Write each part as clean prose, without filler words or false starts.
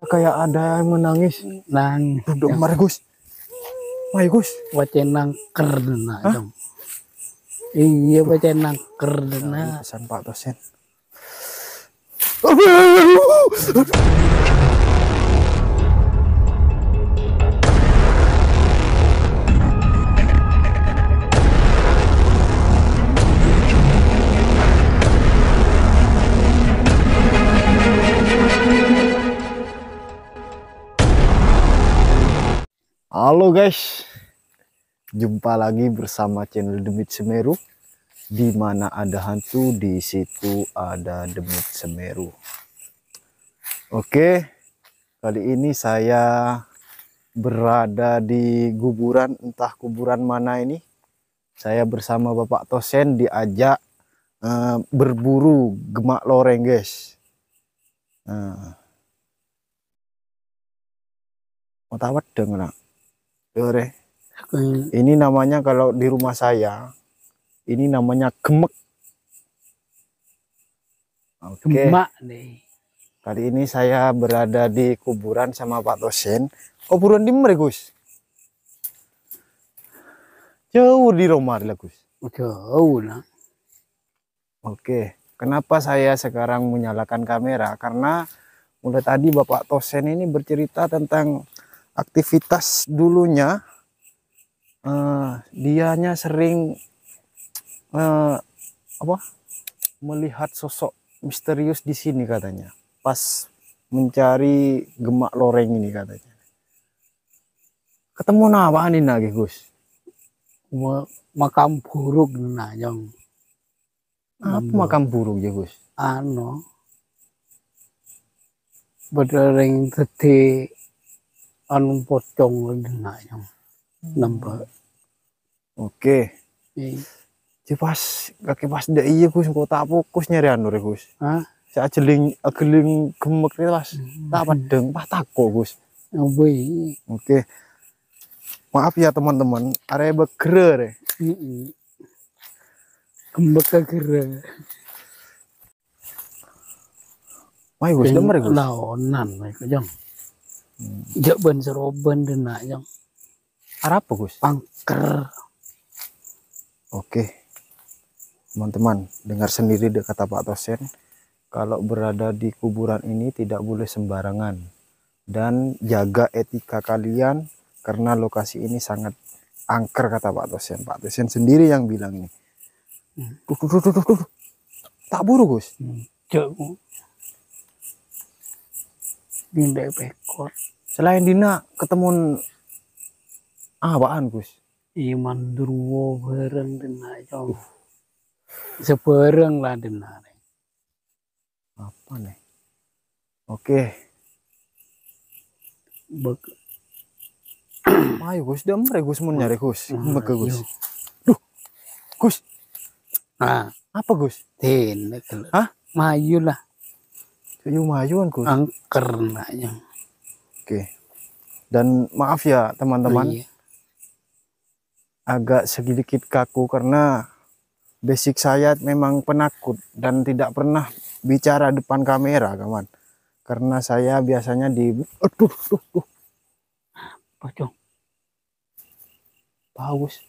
Kayak ada yang menangis. Nang Duduk mari Gus. Ayo Gus. wacen nangker dena jong. Iya wacen nangker dena. Pesan Pak dosen. Halo guys, jumpa lagi bersama channel Demit Semeru. Di mana ada hantu, di situ ada Demit Semeru. Oke, kali ini saya berada di kuburan, entah kuburan mana ini. Saya bersama Bapak Tosen diajak berburu gemak loreng guys. Mau tawat dengan ini namanya kalau di rumah saya, ini namanya gemek. Oke. Gemak nih. Kali ini saya berada di kuburan sama Pak Tosen. Kuburan di mana Gus? Jauh di rumah lah Gus. Jauh lah. Oke. Kenapa saya sekarang menyalakan kamera? Karena mulai tadi Bapak Tosen ini bercerita tentang aktivitas dulunya. Dianya sering melihat sosok misterius di sini katanya. Pas mencari gemak loreng ini katanya. Ketemu apa ini lagi Gus? Makam buruk dena jong. Apa makam buruk ya Gus? Ano. Berdering gede anu pocong dena jong. Nampak. Oke. Pas kaki pas dak iya Gus kok tak fokus nyari anu re Gus. Hah? Saya geling gemek ini pas tak padeng pas tako Gus. Oke. Maaf ya teman-teman, area begere. Gembek kegere. Wah Gus demer Gus. Laonan mereka jong. Jak ben seroban dena jong. Arab apa Gus? Pangker. Oke. Teman-teman, dengar sendiri kata Pak Tosen. Kalau berada di kuburan ini tidak boleh sembarangan. Dan jaga etika kalian karena lokasi ini sangat angker kata Pak Tosen. Pak Tosen sendiri yang bilang ini. Duh. Tak buru Gus. Jauh. Dindai pekor. Selain Dina ketemu apaan Gus? Iman durwo bareng dena jong. Sebareng lah dena. Apa nih? Oke. Ayo Gus, demer Gus mau nyari Gus. Mega Gus. Duh. Gus. Ah, apa Gus? tin. Hah? Mayu lah. Kayu mayuan Gus. Angker naknya. Oke. Dan maaf ya teman-teman. Iya. Agak sedikit kaku karena basic saya memang penakut dan tidak pernah bicara depan kamera kawan. Karena saya biasanya di Pocong. Paus.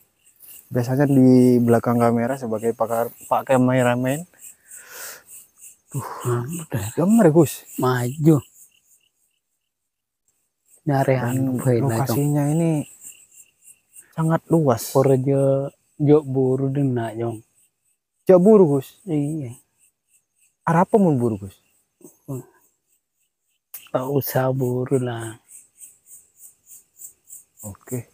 Biasanya di belakang kamera sebagai pak kameramen. Denger Gus. Maju. Nyarean lokasinya ini sangat luas. Porjo jok buru dena jong. Jak buru Gus. Iya. Apa mau buru Gus? Tak usah buru lah. Oke.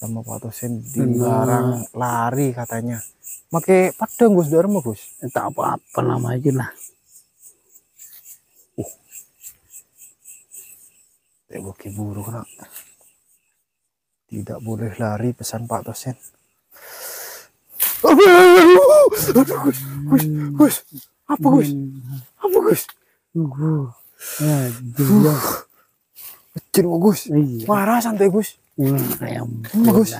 Sama Pak Tosen dilarang lari katanya. Make padang Gus dari mah Gus. Tak apa-apa lah maju lah. Oke buru nak. Tidak boleh lari pesan Pak Tosen. Gus. Apa Gus? Apa Gus? Kecil Gus. Marah santai Gus. Gus.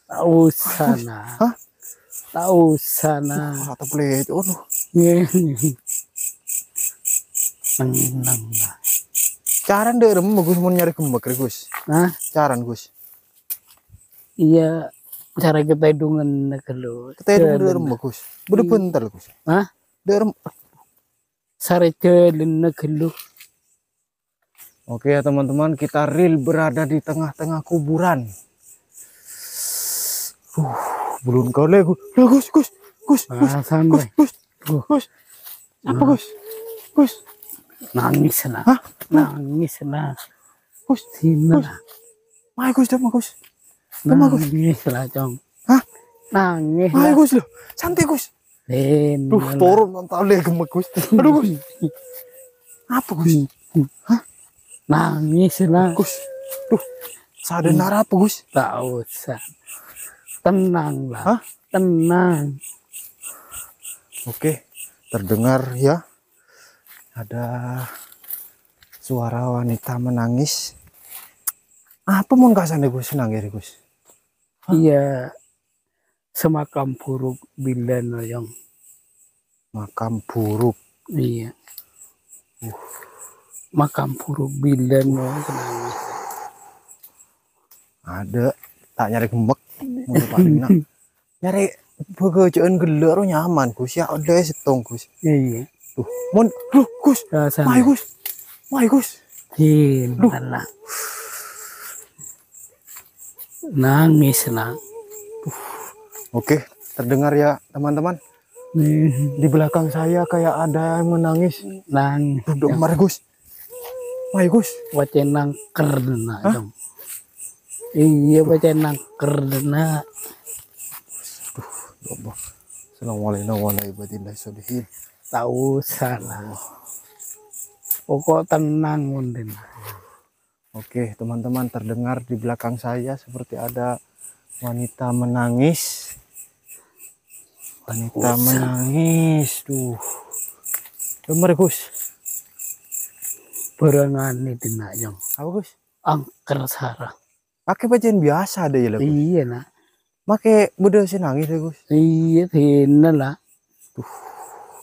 Tahu sana. Hah? Tahu sana. Atau pelit. Aduh. Tenang lah. Caran deh rem Gus mau nyari gemek Gus. Nah, Caran Gus. iya cara kita hidungan kalau Kita itu deh rem Gus. Bener-bener Gus. Hah? Deh rem. Sare celin kalau Oke ya teman-teman, kita real berada di tengah-tengah kuburan. Belum kau lagi Gus. Gus. sampai Gus. Apa Gus? Gus. nangis lah. Hah? Nangis lah. Gus. Sini Gus. lah. Mai Gus, dah Gus. Dah Gus. Nangis lah Cong. Hah? Nangis Mai lah. Gus loh. Santai Gus. Duh, turun nonton lagi gemek Gus. Aduh Gus. Apa Gus? Hah? Nangis lah. Gus. Duh. Sadar apa Gus? Tak usah. Tenang lah. Hah? Tenang. Oke, terdengar ya. Ada suara wanita menangis. Apa mau nggak sana Gus senang ya Gus? Iya. Semakam buruk bilan yang. Makam buruk. Iya. Makam buruk bilan nangis. Ada tak nyari gemek. Mau paling nak. Nyari pekerjaan gelar nyaman Gus ya udah setong Gus. Iya. Tuh, mon, duh Gus. Mai Gus. Mai Gus. Lah. Nangis lah. Oke, terdengar ya teman-teman. Di belakang saya kayak ada yang menangis. Nang. Duduk mari Gus. Mai Gus. Wacenang kerdena dong. Iya wacenang kerdena. Assalamualaikum warahmatullahi wabarakatuh. Tahu salah. Pokok tenang mundin. Oke teman-teman, terdengar di belakang saya seperti ada wanita menangis. Wanita menangis. Duh. Dengar Gus. Berengan ini nak yang. Apa Gus? Angker sarah. Pakai bacaan biasa deh ya lah Gus. Iya nak. Pakai mudah sih nangis deh Gus. Iya tina lah.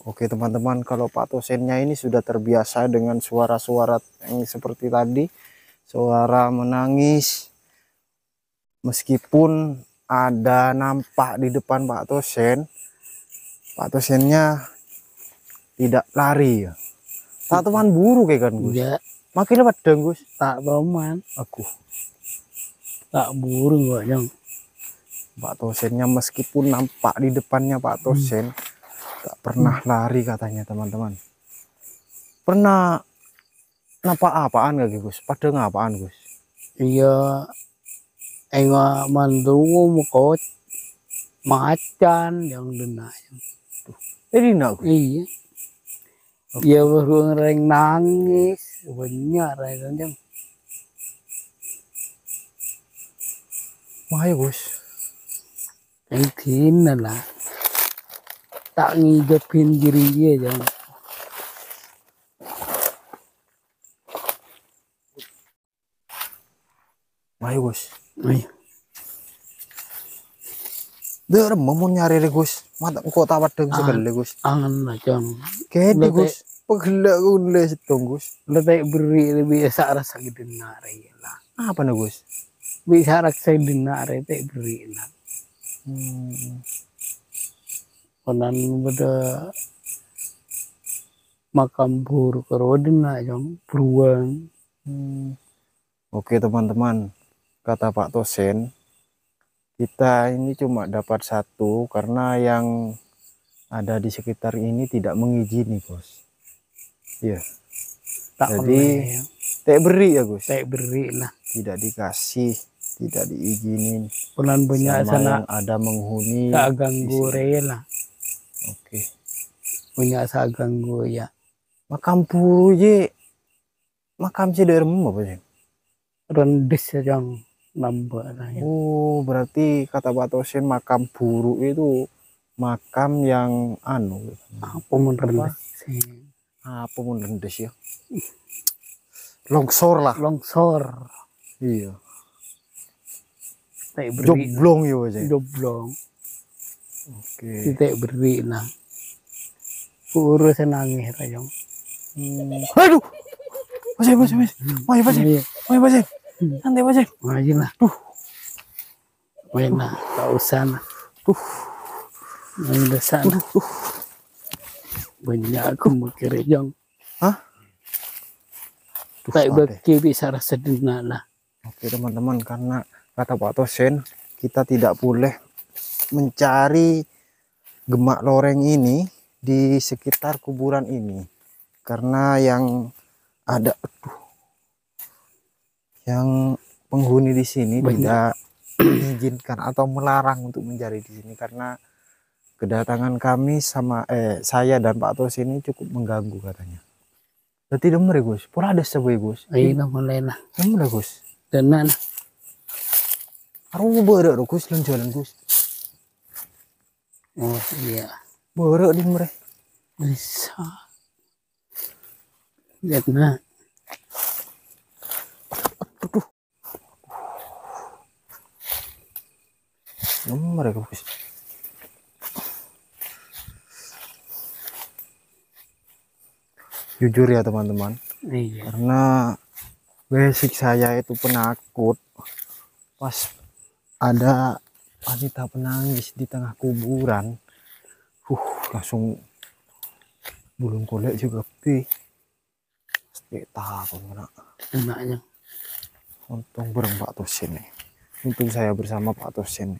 Oke teman-teman, kalau Pak Tosennya ini sudah terbiasa dengan suara-suara yang seperti tadi. Suara menangis. Meskipun ada nampak di depan Pak Tosen. Pak Tosennya tidak lari ya. Tak teman buru kayak kan Gus. Ya. Makin lewat dong Gus. Tak teman. Aku. Tak buru gak yang. Pak Tosennya meskipun nampak di depannya Pak Tosen. Tak pernah lari katanya teman-teman. Pernah nampak apaan gak Gus? Pada ngapaan Gus? Iya. Enggak mandu mukot. Macan yang dena. Ini nak Gus? Iya. Iya baru ngereng nangis. Banyak raya yang. Mahaya Gus. Yang tina lah. Tak ngijapin diri dia jangan. Mahaya Gus. Ayo. Dia mau nyari Gus. Mata kok tawat deng segala Gus. Angan lah jangan. Kede Gus. Pegelak udah setong Gus. Letak beri lebih rasa gitu nare lah. Apa nih Gus? Bisa rasa denare tak beri lah. Konan beda makam buruk kerodin lah yang beruang. Oke teman-teman, kata Pak Tosen, kita ini cuma dapat satu karena yang ada di sekitar ini tidak mengizini Bos. Iya. Tak Jadi tak beri ya Gus. tak beri lah. Tidak dikasih, tidak diizinin. Konan banyak Sama sana yang ada menghuni. tak ganggu rela. Oke. Punya sa ganggu ya. Makam puru je. Makam si derem apa sih? Rendis yang nambah lah ya. Oh, berarti kata Pak Tosen makam buru itu makam yang anu. Apa menrendes sih? Apa mau rendes ya? Longsor lah. Longsor. Iya. Tak beri. Joblong ya Mas. Joblong. Oke. Tidak beri lah. Urus nangis rayong. Aduh. Bos. Maju bos. Iya. Maju bos. Santai bos. Maju lah. Main lah, tak usah lah. Main dah sana. Banyak aku mikir jong. Hah? Tak bagi bisa rasa dina lah. Oke teman-teman, karena kata Pak Tosen kita tidak boleh mencari gemak loreng ini di sekitar kuburan ini, karena yang ada yang penghuni di sini tidak diizinkan atau melarang untuk mencari di sini, karena kedatangan kami sama saya dan Pak Tosen ini cukup mengganggu katanya. Berarti denger ya Gus, pola ada sebuah Gus. Ayo mulai lah. Denger Gus. Tenan. Aduh berek Gus, jalan Gus. Oh iya. Berek di mereka. Bisa. Lihat nah. Aduh. Mereka Gus. Jujur ya teman-teman, Iya. karena basic saya itu penakut. Pas ada wanita penangis di tengah kuburan, langsung bulung kolek juga pi. Pasti takut kena. Enaknya. Untung bareng Pak Tosen nih. Untung saya bersama Pak Tosen.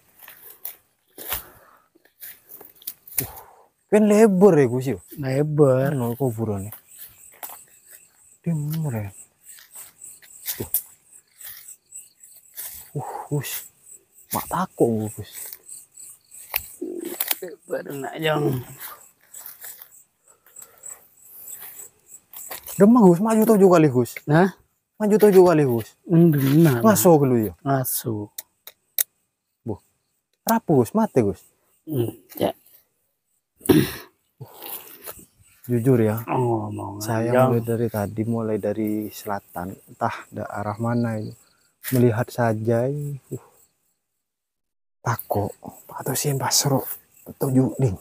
Kan lebar ya Gus ya. Lebar. Nol kuburan nih. Dimana ya? Gus. Mak takut Gus. Lebar nak jong. Demam Gus, maju 7 kali Gus. Nah, Maju 7 kali Gus. benar. Masuk dulu ya. Masuk. Rapuh Gus, mati Gus. Ya. Jujur ya, Oh, mau saya mulai dari selatan, entah arah mana itu, melihat saja takut. Pak Tosen pasro, tujuh ding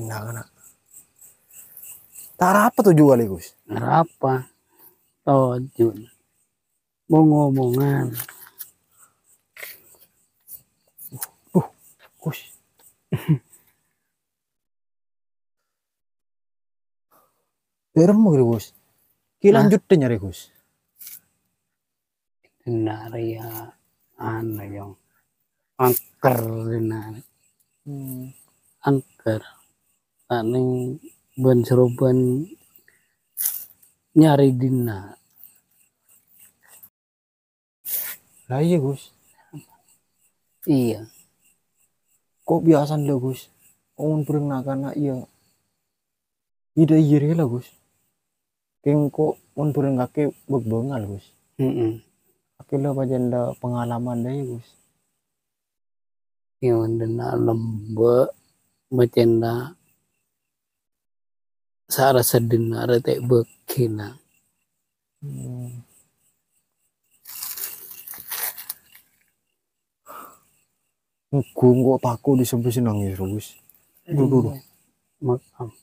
nah kena. Tak apa 7 kali Gus. Apa? Tojun. Mau ngomongan. Gus. Berem gitu Gus. Lanjut deh nyari Gus. Benar ya. Anu yang angker benar. Angker. Ane ben seruban nyari dina. Lah iya Gus. Iya. Kok biasa ndak Gus? Omun pernah kana iya. Ida iya lah Gus. Keng kok mun pureng kake begbengal Gus. Akila pajanda pengalaman deh Gus. Yang dena lembe macenda sara sedena rete bekina. Gue kok takut disebut nangis Gus. Dulu. Makam.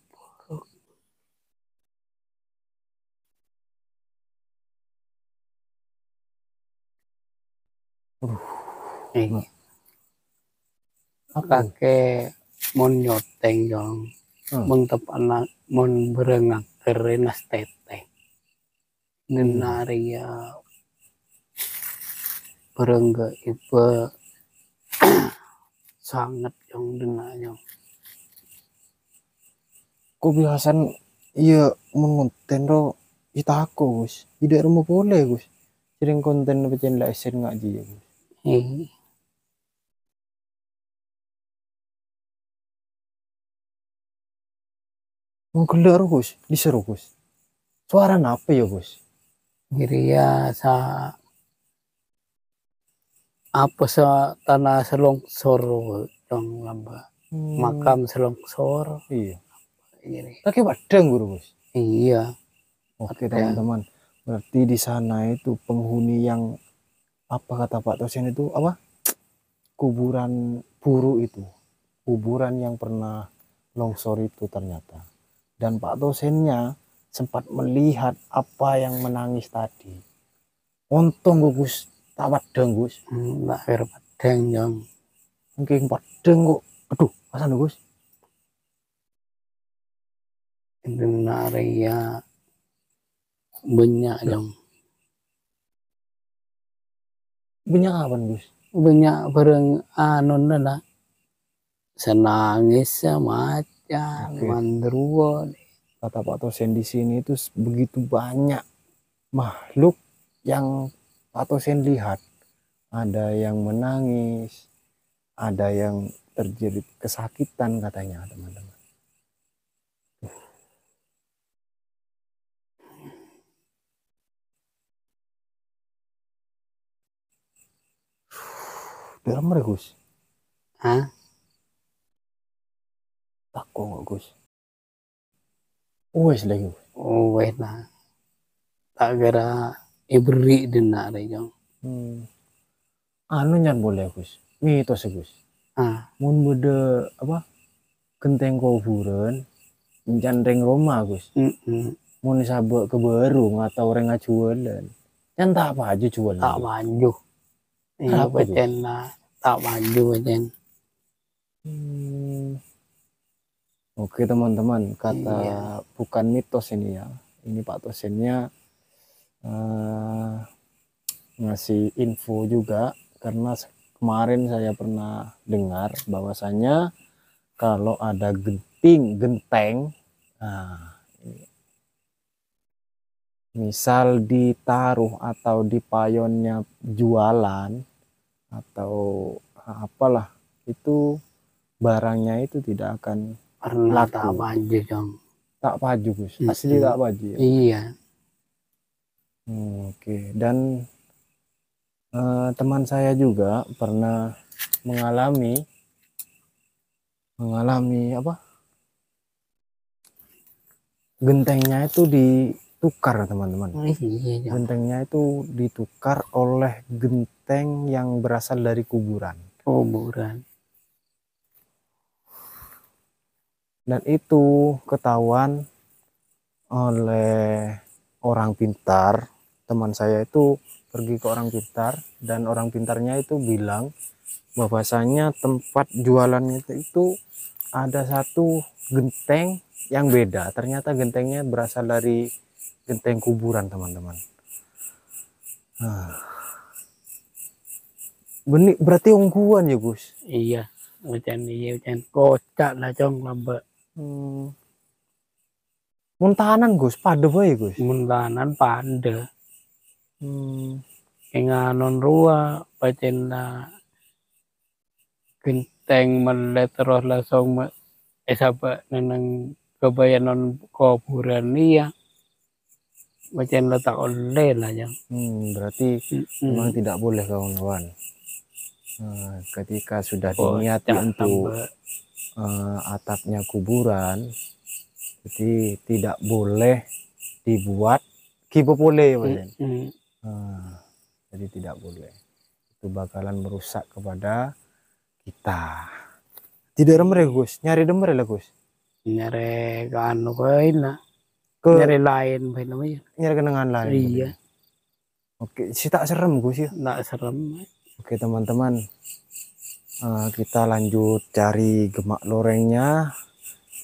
Kakek mon nyoteng jong. Mon anak mon berengak kerenas teteh. Denaria berengga ipe sangat yang denanya. Kok biasan iya mengonten ro itako Gus. Tidak rumah boleh Gus. Sering konten pecenda esen ngaji ya Gus. Mau gelar Gus, diseru Gus. Suara apa ya Gus? Giria sa apa sa tanah selongsor yang lamba. Makam selongsor. Iya. Gini. Tapi padang guru Gus. Iya. Oke teman-teman. Berarti di sana itu penghuni yang apa kata Pak Tosen itu apa? Kuburan buru itu. Kuburan yang pernah longsor itu ternyata. Dan Pak Tosennya sempat melihat apa yang menangis tadi. Untung Gus, tak padang Gus. Tak kira padang Jong. Mungkin padang kok. Aduh, pasan Gus. Itu ya banyak Jong. Banyak apa Gus? Banyak bareng anu lah. Senangis macam Oke. mandruwo. Kata Pak Tosen di sini itu begitu banyak makhluk yang Pak Tosen lihat. Ada yang menangis, ada yang terjadi kesakitan katanya teman-teman. Dalam mereka Gus. Hah? Takut nggak Gus? Wes lagi. Oh weh lah. Tak kira ibri dina Jong. Anu nyan boleh Gus. Mitos Gus. Mun beda apa? Genteng kuburan jandreng Roma Gus. Mun sabuk ke berung atau orang ngajualan. Kan tak apa aja jualan. Tak maju. Iya bacen lah. Tak maju bacen. Oke teman-teman, kata bukan mitos ini ya. Ini Pak Tosennya ngasih info juga karena kemarin saya pernah dengar bahwasanya kalau ada genteng, nah, misal ditaruh atau di payonnya jualan atau apalah itu barangnya itu tidak akan pernah laku. Tak maju Jong. Tak paju Gus, asli tak paju ya? Iya. Oke. Dan teman saya juga pernah mengalami apa? Gentengnya itu ditukar teman-teman. Iya, Gentengnya itu ditukar oleh genteng yang berasal dari kuburan. Kuburan. Dan itu ketahuan oleh orang pintar. Teman saya itu pergi ke orang pintar dan orang pintarnya itu bilang bahwasanya tempat jualannya itu ada satu genteng yang beda. Ternyata gentengnya berasal dari genteng kuburan teman-teman. Benih berarti ungguan ya Gus? Iya. Hujan kocak lah Jong lambat. Muntahanan Gus, pada bae Gus. Muntahanan pada. Nganon rua bacen lah. Genteng melet terus langsung sampai neneng kebayanan kuburan iya. Bacen letak oleh lah Jong. Berarti memang tidak boleh kawan-kawan. Ketika sudah diniati untuk atapnya kuburan, jadi tidak boleh dibuat kibopole, jadi tidak boleh. Itu bakalan merusak kepada kita. Tidak demer ya Gus, nyari demer lah Gus. Nyari ke anu lah. Nyari lain namanya. Nyari kenangan lain. Iya. Oke, si tak serem Gus ya. Tak serem. Oke teman-teman, kita lanjut cari gemak lorengnya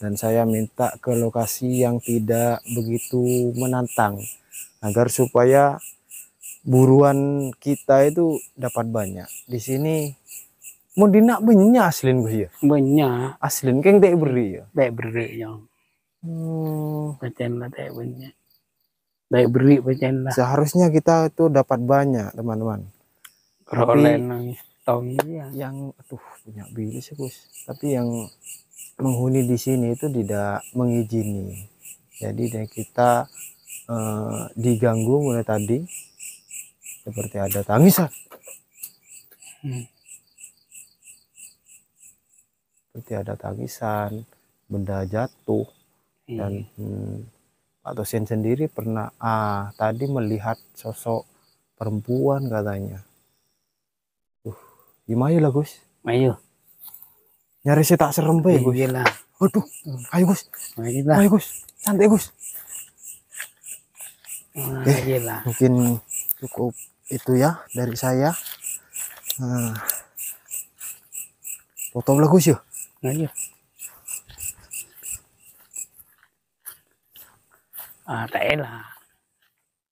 dan saya minta ke lokasi yang tidak begitu menantang agar supaya buruan kita itu dapat banyak. Di sini mau dinak banyak aslin Gus ya. Banyak. Aslin keng tak beri ya. Tak beri yang. Bacaan lah tak banyak. Tak beri bacaan lah. Seharusnya kita itu dapat banyak teman-teman. Tapi yang punya bilis ya Gus. Tapi yang menghuni di sini itu tidak mengizini. Jadi kita diganggu mulai tadi seperti ada tangisan. Seperti ada tangisan, benda jatuh. Dan Pak Tosen sendiri pernah tadi melihat sosok perempuan katanya. Gimana lah Gus? Ayo. Nyari si tak serem ya Gus. Iyalah. Aduh, ayo Gus. Ayo Gus, santai Gus. Nah, Oke, iyalah. mungkin cukup itu ya dari saya. Nah, foto bagus ya. Nah, iya. Ah, tak elah.